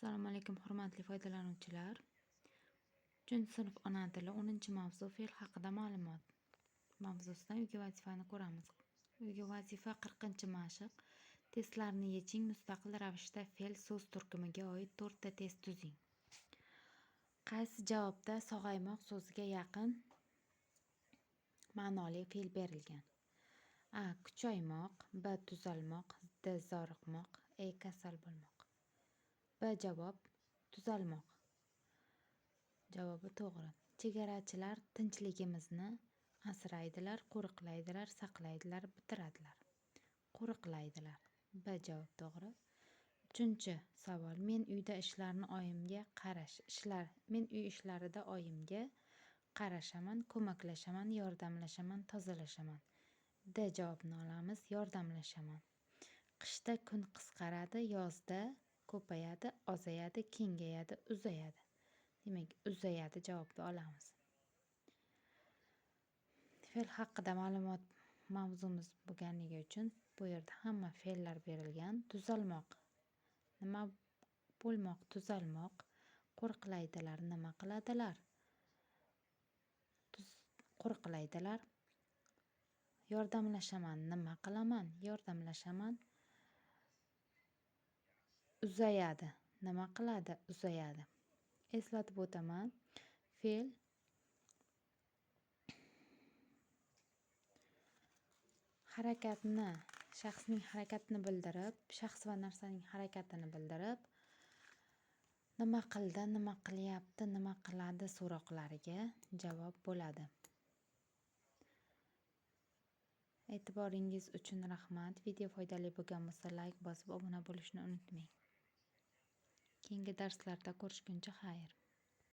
Assalomu alaykum hurmatli foydalanuvchilar. 3-sinf ona tili 10-mavzu fe'l haqida ma'lumot mavzusidan uyga vazifani ko'ramiz. Uyga vazifa 40-mashq. Testlarni yeching. Mustaqil ravishda fe'l so'z turkumiga oid 4 ta test tuzing. Qaysi javobda sog'aymoq so'ziga yaqin ma'noli fe'l berilgan? A. Kuchaymoq. B. Tuzalmoq. D. Zoriqmoq. E. Kasal bo'lmoq. B javob tuzalmoq. Javobi to'g'ri. Chegarachilar tinchligimizni asraydilar, qo'riqlaydilar, saqlaydilar, bitiradilar. Qo'riqlaydilar. B javob to'g'ri. 3-savol. Men uyda ishlarni oyimga Men uy ishlarida oyimga qarashaman, ko'maklashaman, yordamlashaman, tozalashaman. D javobni olamiz. Yordamlashaman. Qishda kun qisqaradi, yozda ko'payadi, ozayadi, kengayadi, uzayadi. Demak, uzayadi javobni olamiz. Fe'l haqida ma'lumot mavzumiz bo'lganligi uchun bu yerda hamma fe'llar berilgan. Tuzalmoq. Nima bo'lmoq? Tuzalmoq. Qo'riqlaydilar. Nima qiladilar? Qo'riqlaydilar. Yordamlashaman. Nima qilaman? Yordamlashaman. Uzayadi. Nima qiladi? Uzayadi. Eslatib o'taman. Fe'l harakatni, shaxsning harakatini bildirib, shaxs va narsaning harakatini bildirib, nima qildi, nima qilyapti, nima qiladi so'roqlariga javob bo'ladi. E'tiboringiz uchun rahmat. Video foydali bo'lgan bo'lsa, like bosib obuna bo'lishni unutmang. Keyingi darslarda ko'rishguncha xayr.